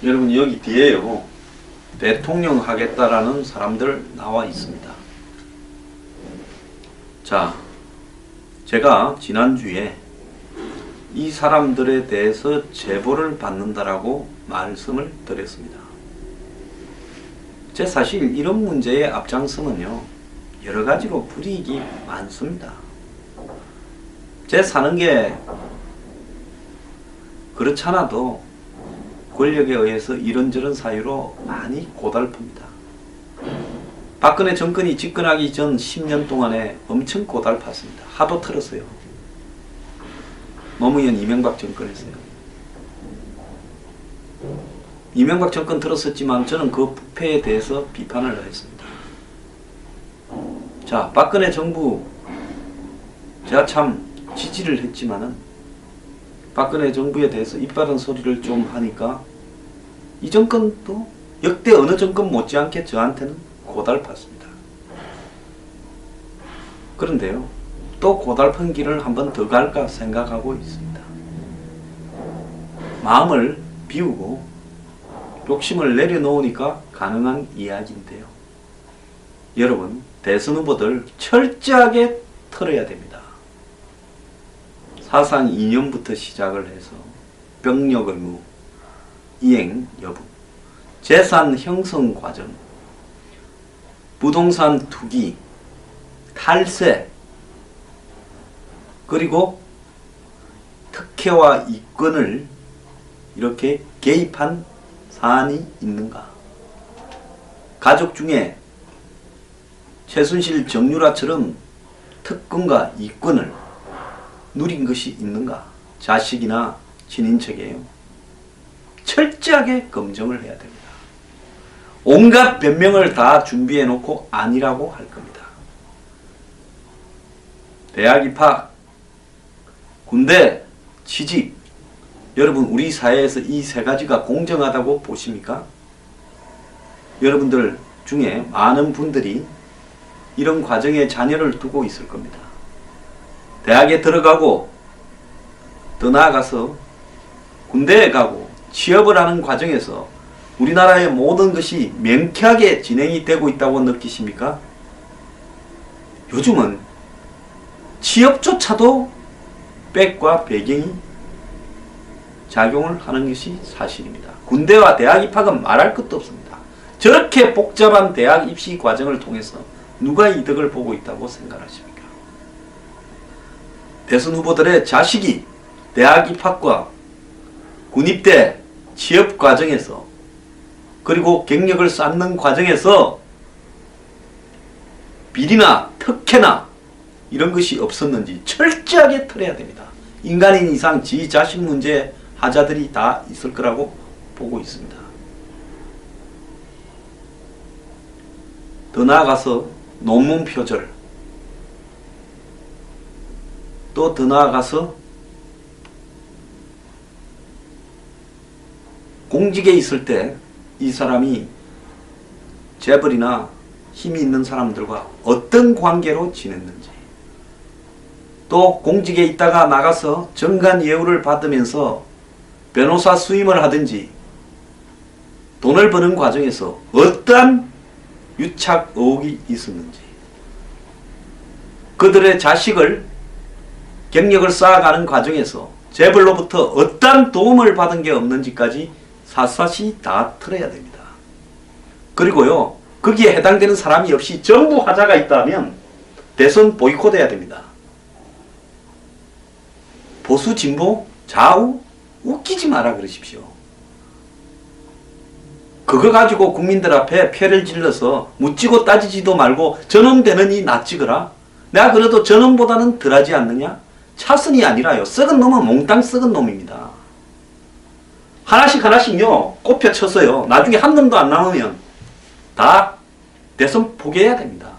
여러분 여기 뒤에요. 대통령 하겠다라는 사람들 나와 있습니다. 자, 제가 지난주에 이 사람들에 대해서 제보를 받는다라고 말씀을 드렸습니다. 제 사실 이런 문제의 앞장서면요, 여러 가지로 불이익이 많습니다. 제 사는 게 그렇잖아도 권력에 의해서 이런저런 사유로 많이 고달픕니다. 박근혜 정권이 집권하기 전 10년 동안에 엄청 고달팠습니다. 하도 틀었어요. 노무현 이명박 정권에서요. 이명박 정권 들었었지만 저는 그 부패에 대해서 비판을 했습니다. 자, 박근혜 정부 제가 참 지지를 했지만은 박근혜 정부에 대해서 이빠른 소리를 좀 하니까 이 정권도 역대 어느 정권 못지않게 저한테는 고달팠습니다. 그런데요, 또 고달픈 길을 한 번 더 갈까 생각하고 있습니다. 마음을 비우고 욕심을 내려놓으니까 가능한 이야기인데요. 여러분, 대선 후보들 철저하게 털어야 됩니다. 사상 이념부터 시작을 해서 병력 의무, 이행 여부, 재산 형성 과정, 부동산 투기, 탈세, 그리고 특혜와 이권을 이렇게 개입한 사안이 있는가? 가족 중에 최순실 정유라처럼 특권과 이권을 누린 것이 있는가? 자식이나 친인척이에요. 철저하게 검증을 해야 됩니다. 온갖 변명을 다 준비해 놓고 아니라고 할 겁니다. 대학 입학, 군대, 취직, 여러분 우리 사회에서 이 세 가지가 공정하다고 보십니까? 여러분들 중에 많은 분들이 이런 과정에 자녀를 두고 있을 겁니다. 대학에 들어가고 더 나아가서 군대에 가고 취업을 하는 과정에서 우리나라의 모든 것이 명쾌하게 진행이 되고 있다고 느끼십니까? 요즘은 취업조차도 백과 배경이 작용을 하는 것이 사실입니다. 군대와 대학 입학은 말할 것도 없습니다. 저렇게 복잡한 대학 입시 과정을 통해서 누가 이득을 보고 있다고 생각하십니까? 대선 후보들의 자식이 대학 입학과 군입대, 취업 과정에서 그리고 경력을 쌓는 과정에서 비리나 특혜나 이런 것이 없었는지 철저하게 털어야 됩니다. 인간인 이상 지 자식 문제 하자들이 다 있을 거라고 보고 있습니다. 더 나아가서 논문 표절, 또 더 나아가서 공직에 있을 때 이 사람이 재벌이나 힘이 있는 사람들과 어떤 관계로 지냈는지, 또 공직에 있다가 나가서 정관 예우를 받으면서 변호사 수임을 하든지 돈을 버는 과정에서 어떠한 유착 의혹이 있었는지, 그들의 자식을 경력을 쌓아가는 과정에서 재벌로부터 어떠한 도움을 받은 게 없는지까지 샅샅이 다 털어야 됩니다. 그리고요, 거기에 해당되는 사람이 없이 전부 하자가 있다면 대선 보이콧해야 됩니다. 보수, 진보, 좌우 웃기지 마라 그러십시오. 그거 가지고 국민들 앞에 폐를 질러서 묻지고 따지지도 말고 저놈 되느니 나 찍어라. 내가 그래도 저놈보다는 덜하지 않느냐? 차선이 아니라요, 썩은 놈은 몽땅 썩은 놈입니다. 하나씩요 꼽혀 쳐서요, 나중에 한 놈도 안 남으면 다 대선 포기해야 됩니다.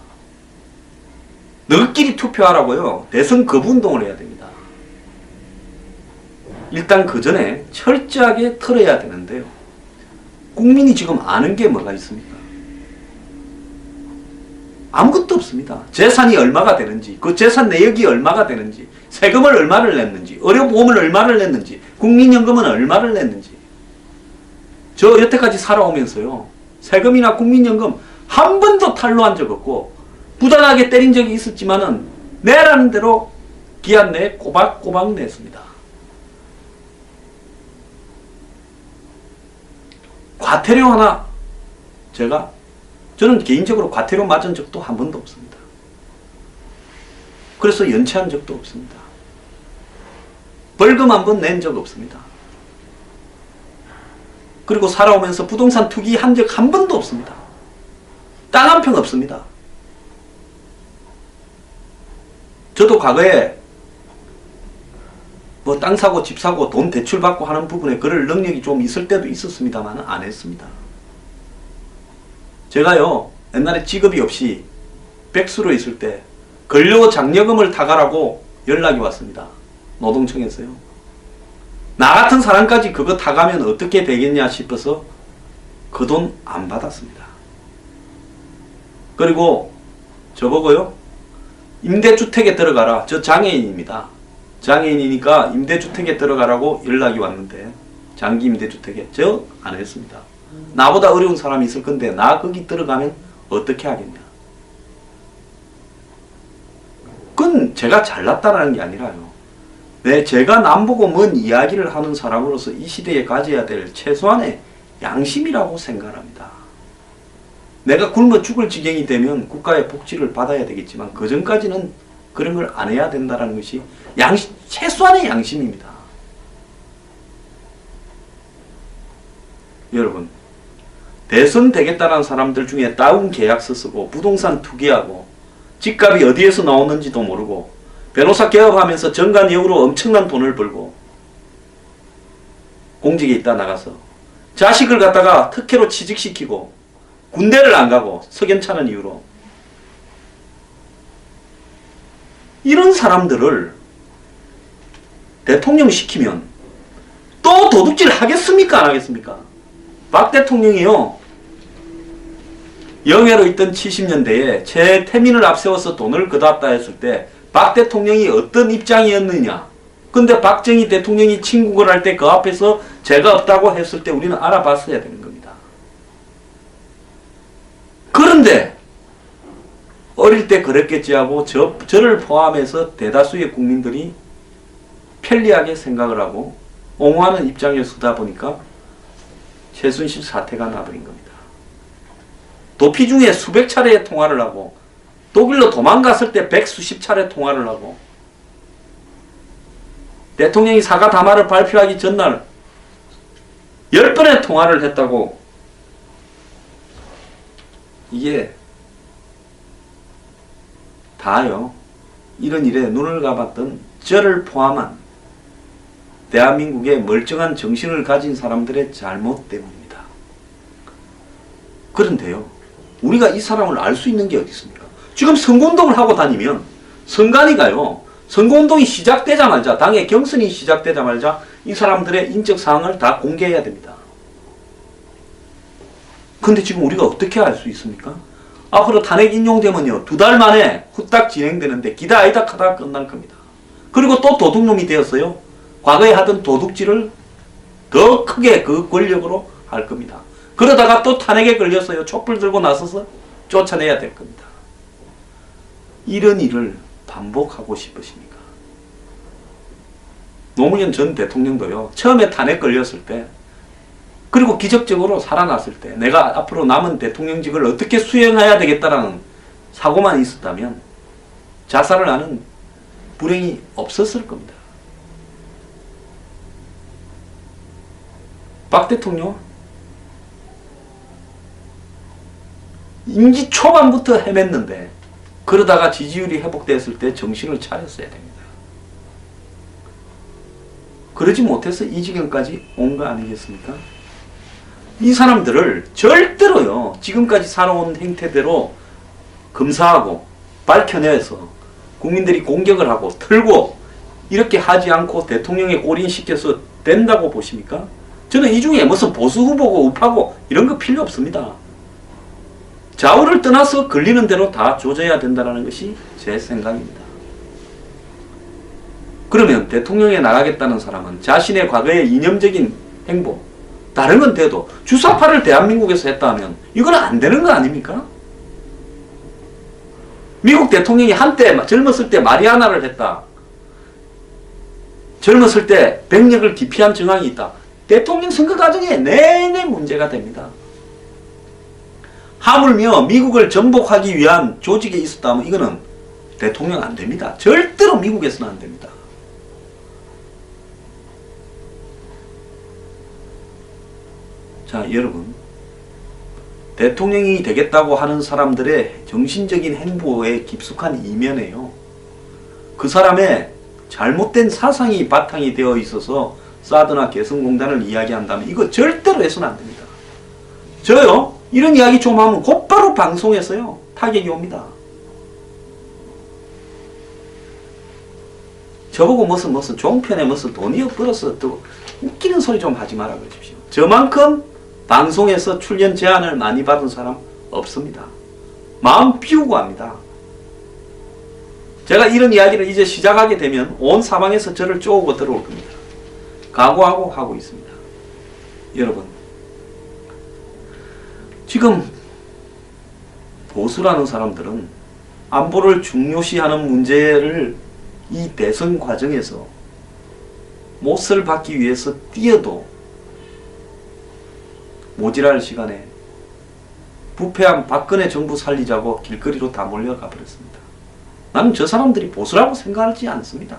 너희끼리 투표하라고요, 대선 거부 운동을 해야 됩니다. 일단 그 전에 철저하게 털어야 되는데요, 국민이 지금 아는 게 뭐가 있습니까? 아무것도 없습니다. 재산이 얼마가 되는지, 그 재산 내역이 얼마가 되는지, 세금을 얼마를 냈는지, 의료보험을 얼마를 냈는지, 국민연금은 얼마를 냈는지 저 여태까지 살아오면서요, 세금이나 국민연금 한 번도 탈루한 적 없고 부당하게 때린 적이 있었지만은 내라는 대로 기한 내에 꼬박꼬박 냈습니다. 과태료 하나, 저는 개인적으로 과태료 맞은 적도 한 번도 없습니다. 그래서 연체한 적도 없습니다. 벌금 한 번 낸 적 없습니다. 그리고 살아오면서 부동산 투기 한 적 한 번도 없습니다. 땅 한 평 없습니다. 저도 과거에 뭐 땅 사고 집 사고 돈 대출 받고 하는 부분에 그럴 능력이 좀 있을 때도 있었습니다만 안 했습니다. 제가요, 옛날에 직업이 없이 백수로 있을 때 근로장려금을 타가라고 연락이 왔습니다. 노동청에서요. 나 같은 사람까지 그거 타가면 어떻게 되겠냐 싶어서 그 돈 안 받았습니다. 그리고 저보고요, 임대주택에 들어가라. 저 장애인입니다. 장애인이니까 임대주택에 들어가라고 연락이 왔는데, 장기 임대주택에 저 안 했습니다. 나보다 어려운 사람이 있을 건데 나 거기 들어가면 어떻게 하겠냐. 그건 제가 잘났다는 게 아니라요, 제가 남보고 먼 이야기를 하는 사람으로서 이 시대에 가져야 될 최소한의 양심이라고 생각합니다. 내가 굶어 죽을 지경이 되면 국가의 복지를 받아야 되겠지만 그 전까지는 그런 걸 안 해야 된다는 것이 최소한의 양심입니다. 여러분, 대선 되겠다는 사람들 중에 다운 계약서 쓰고 부동산 투기하고 집값이 어디에서 나오는지도 모르고 변호사 개업하면서 정관 여우로 엄청난 돈을 벌고 공직에 있다 나가서 자식을 갖다가 특혜로 취직시키고 군대를 안 가고 석연찮은 이유로, 이런 사람들을 대통령 시키면 또 도둑질 하겠습니까? 안 하겠습니까? 박 대통령이요, 영예로 있던 70년대에 최태민을 앞세워서 돈을 거뒀다 했을 때 박 대통령이 어떤 입장이었느냐. 근데 박정희 대통령이 친국을 할 때 그 앞에서 죄가 없다고 했을 때 우리는 알아봤어야 되는 겁니다. 그런데 어릴 때 그랬겠지 하고 저를 포함해서 대다수의 국민들이 편리하게 생각을 하고 옹호하는 입장에 서다 보니까 최순실 사태가 나버린 겁니다. 도피 중에 수백 차례의 통화를 하고 독일로 도망갔을 때 백수십 차례 통화를 하고 대통령이 사과 담화를 발표하기 전날 10번의 통화를 했다고. 이게 다요, 이런 일에 눈을 감았던 저를 포함한 대한민국의 멀쩡한 정신을 가진 사람들의 잘못 때문입니다. 그런데요, 우리가 이 사람을 알 수 있는 게 어디 있습니까? 지금 선거운동을 하고 다니면 선관위가요, 선거운동이 시작되자마자, 당의 경선이 시작되자마자 이 사람들의 인적사항을 다 공개해야 됩니다. 근데 지금 우리가 어떻게 알 수 있습니까? 앞으로 탄핵 인용되면요, 2달 만에 후딱 진행되는데 기다 아이다 하다가 끝날 겁니다. 그리고 또 도둑놈이 되었어요. 과거에 하던 도둑질을 더 크게 그 권력으로 할 겁니다. 그러다가 또 탄핵에 걸렸어요. 촛불 들고 나서서 쫓아내야 될 겁니다. 이런 일을 반복하고 싶으십니까? 노무현 전 대통령도요, 처음에 탄핵 걸렸을 때, 그리고 기적적으로 살아났을 때 내가 앞으로 남은 대통령직을 어떻게 수행해야 되겠다라는 사고만 있었다면 자살을 하는 불행이 없었을 겁니다. 박 대통령 임기 초반부터 헤맸는데 그러다가 지지율이 회복됐을 때 정신을 차렸어야 됩니다. 그러지 못해서 이 지경까지 온 거 아니겠습니까? 이 사람들을 절대로요, 지금까지 살아온 행태대로 검사하고 밝혀내서 국민들이 공격을 하고 틀고 이렇게 하지 않고 대통령에 올인시켜서 된다고 보십니까? 저는 이 중에 무슨 보수 후보고 우파고 이런 거 필요 없습니다. 좌우를 떠나서 걸리는 대로 다 조져야 된다는 것이 제 생각입니다. 그러면 대통령에 나가겠다는 사람은 자신의 과거의 이념적인 행보, 다른 건 돼도 주사파를 대한민국에서 했다면 이건 안 되는 거 아닙니까? 미국 대통령이 한때 젊었을 때 마리아나를 했다. 젊었을 때 병력을 기피한 정황이 있다. 대통령 선거 과정에 내내 문제가 됩니다. 하물며 미국을 정복하기 위한 조직에 있었다면 이거는 대통령 안 됩니다. 절대로 미국에서는 안 됩니다. 자, 여러분, 대통령이 되겠다고 하는 사람들의 정신적인 행보에 깊숙한 이면에요, 그 사람의 잘못된 사상이 바탕이 되어 있어서 사드나 개성공단을 이야기한다면 이거 절대로 해서는 안 됩니다. 저요, 이런 이야기 좀 하면 곧바로 방송에서요 타격이 옵니다. 저보고 무슨 종편에 무슨 돈이 벌어서 또 웃기는 소리 좀 하지 말아 그러십시오. 저만큼 방송에서 출연 제안을 많이 받은 사람 없습니다. 마음 비우고 합니다. 제가 이런 이야기를 이제 시작하게 되면 온 사방에서 저를 쪼고 들어올 겁니다. 각오하고 하고 있습니다. 여러분, 지금 보수라는 사람들은 안보를 중요시하는 문제를 이 대선 과정에서 못을 받기 위해서 뛰어도 모자랄 시간에 부패한 박근혜 정부 살리자고 길거리로 다 몰려가 버렸습니다. 나는 저 사람들이 보수라고 생각하지 않습니다.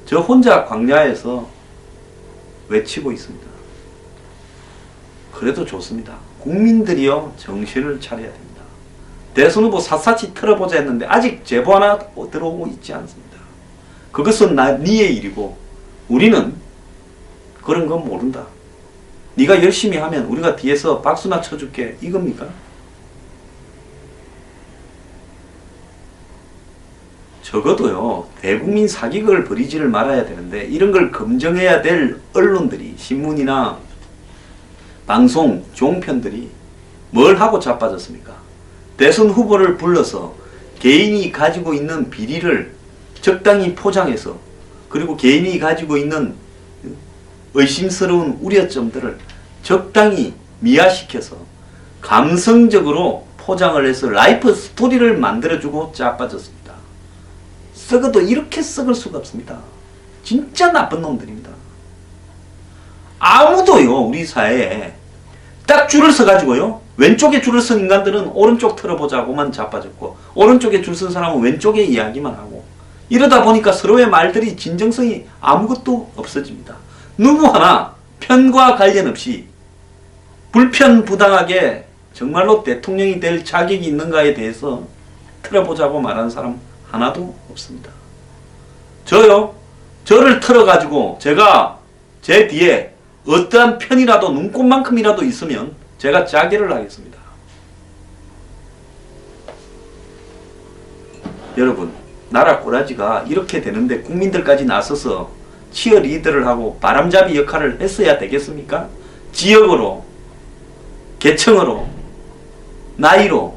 저 혼자 광야에서 외치고 있습니다. 그래도 좋습니다. 국민들이요, 정신을 차려야 됩니다. 대선 후보 샅샅이 털어보자 했는데 아직 제보 하나 들어오고 있지 않습니다. 그것은 니의 일이고 우리는 그런 건 모른다. 네가 열심히 하면 우리가 뒤에서 박수나 쳐줄게, 이겁니까? 적어도요, 대국민 사기극을 벌이지를 말아야 되는데 이런 걸 검증해야 될 언론들이, 신문이나 방송, 종편들이 뭘 하고 자빠졌습니까? 대선 후보를 불러서 개인이 가지고 있는 비리를 적당히 포장해서, 그리고 개인이 가지고 있는 의심스러운 우려점들을 적당히 미화시켜서 감성적으로 포장을 해서 라이프 스토리를 만들어주고 자빠졌습니다. 썩어도 이렇게 썩을 수가 없습니다. 진짜 나쁜 놈들입니다. 아무도요, 우리 사회에 딱 줄을 서가지고요, 왼쪽에 줄을 선 인간들은 오른쪽 틀어보자고만 자빠졌고, 오른쪽에 줄 선 사람은 왼쪽에 이야기만 하고, 이러다 보니까 서로의 말들이 진정성이 아무것도 없어집니다. 누구 하나 편과 관련 없이 불편부당하게 정말로 대통령이 될 자격이 있는가에 대해서 틀어보자고 말하는 사람 하나도 없습니다. 저요, 저를 틀어가지고 제가 제 뒤에 어떠한 편이라도 눈꼽만큼이라도 있으면 제가 자결을 하겠습니다. 여러분, 나라 꼬라지가 이렇게 되는데 국민들까지 나서서 치어리더를 하고 바람잡이 역할을 했어야 되겠습니까? 지역으로, 계층으로, 나이로,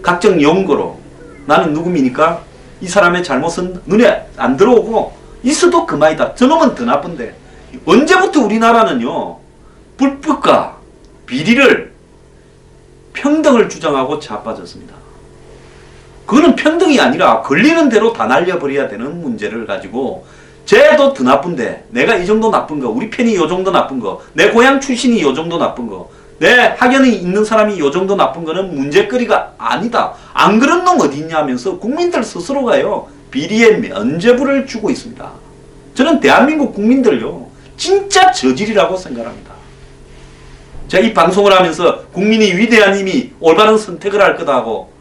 각종 용고로 나는 누굽니까? 이 사람의 잘못은 눈에 안 들어오고 있어도 그만이다. 저놈은 더 나쁜데. 언제부터 우리나라는요, 불법과 비리를, 평등을 주장하고 자빠졌습니다. 그거는 평등이 아니라 걸리는 대로 다 날려버려야 되는 문제를 가지고 쟤도 더 나쁜데, 내가 이 정도 나쁜 거, 우리 편이 요 정도 나쁜 거, 내 고향 출신이 요 정도 나쁜 거, 내 학연이 있는 사람이 요 정도 나쁜 거는 문제거리가 아니다. 안 그런 놈 어디 있냐 하면서 국민들 스스로가요, 비리의 면죄부를 주고 있습니다. 저는 대한민국 국민들요, 진짜 저질이라고 생각합니다. 제가 이 방송을 하면서 국민이 위대한 힘이 올바른 선택을 할 거다 하고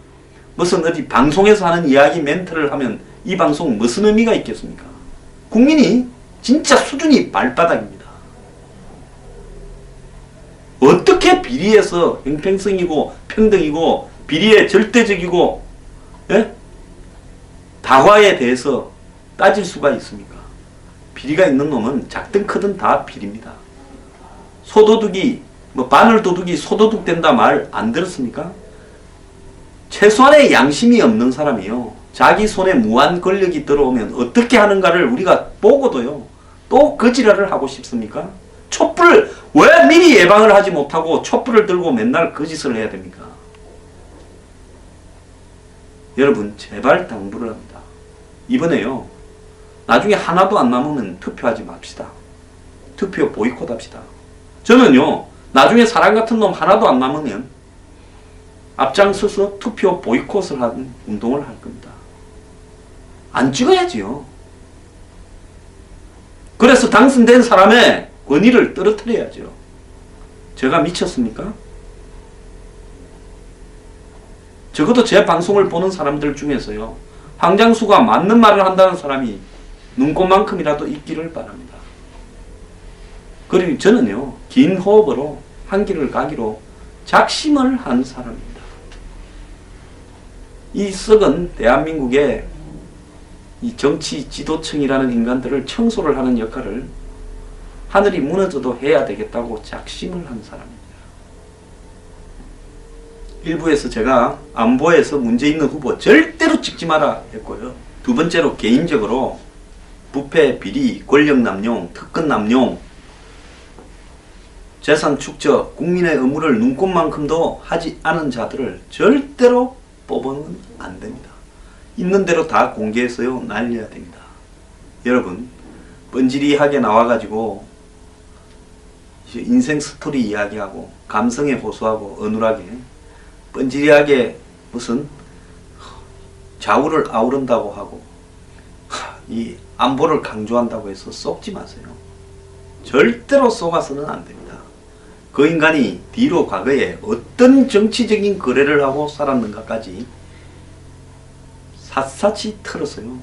무슨 어디 방송에서 하는 이야기 멘트를 하면 이 방송 무슨 의미가 있겠습니까? 국민이 진짜 수준이 발바닥입니다. 어떻게 비리에서 형평성이고 평등이고 비리의 절대적이고, 예? 다화에 대해서 따질 수가 있습니까? 비리가 있는 놈은 작든 크든 다 비리입니다. 소도둑이 바늘도둑이 소도둑 된다 말 안 들었습니까? 최소한의 양심이 없는 사람이요, 자기 손에 무한 권력이 들어오면 어떻게 하는가를 우리가 보고도요. 또 그 지랄을 하고 싶습니까? 촛불 왜 미리 예방을 하지 못하고 촛불을 들고 맨날 그 짓을 해야 됩니까? 여러분 제발 당부를 합니다. 이번에요. 나중에 하나도 안 남으면 투표하지 맙시다. 투표 보이콧 합시다. 저는요. 나중에 사람 같은 놈 하나도 안 남으면 앞장서서 투표 보이콧을 하는 운동을 할 겁니다. 안 찍어야지요. 그래서 당선된 사람의 권위를 떨어뜨려야죠. 제가 미쳤습니까? 적어도 제 방송을 보는 사람들 중에서요. 황장수가 맞는 말을 한다는 사람이 눈꽃만큼이라도 있기를 바랍니다. 그리고 저는요. 긴 호흡으로 한 길을 가기로 작심을 한 사람입니다. 이 썩은 대한민국의 이 정치 지도층이라는 인간들을 청소를 하는 역할을 하늘이 무너져도 해야 되겠다고 작심을 한 사람입니다. 일부에서 제가 안보에서 문제 있는 후보 절대로 찍지 마라 했고요. 두 번째로 개인적으로 부패, 비리, 권력 남용, 특권 남용, 재산 축적, 국민의 의무를 눈꽃만큼도 하지 않은 자들을 절대로 뽑으면 안 됩니다. 있는 대로 다 공개해서요 날려야 됩니다. 여러분 뻔질이하게 나와가지고 인생 스토리 이야기하고 감성에 호소하고 어눌하게 뻔질이하게 무슨 좌우를 아우른다고 하고 이 안보를 강조한다고 해서 속지 마세요. 절대로 속아서는 안 됩니다. 그 인간이 뒤로 과거에 어떤 정치적인 거래를 하고 살았는가까지 샅샅이 털었어요.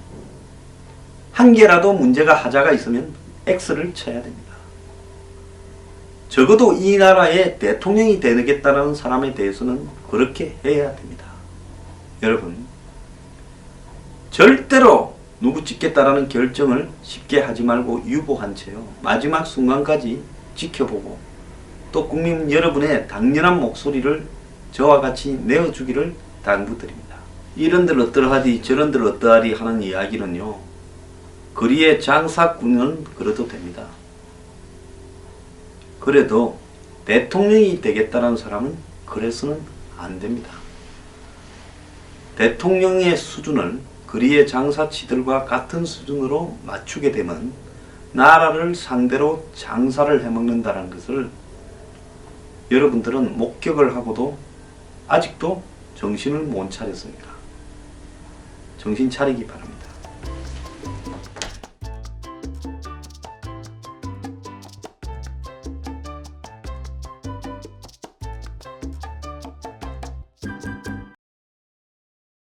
한 개라도 문제가 하자가 있으면 X를 쳐야 됩니다. 적어도 이 나라의 대통령이 되겠다는 사람에 대해서는 그렇게 해야 됩니다. 여러분 절대로 누구 찍겠다라는 결정을 쉽게 하지 말고 유보한 채요. 마지막 순간까지 지켜보고 또 국민 여러분의 당연한 목소리를 저와 같이 내어주기를 당부드립니다. 이런들 어떠하디 저런들 어떠하리 하는 이야기는요. 거리의 장사꾼은 그래도 됩니다. 그래도 대통령이 되겠다는 사람은 그래서는 안 됩니다. 대통령의 수준을 거리의 장사치들과 같은 수준으로 맞추게 되면 나라를 상대로 장사를 해먹는다는 것을 여러분들은 목격을 하고도 아직도 정신을 못 차렸습니다. 정신 차리기 바랍니다.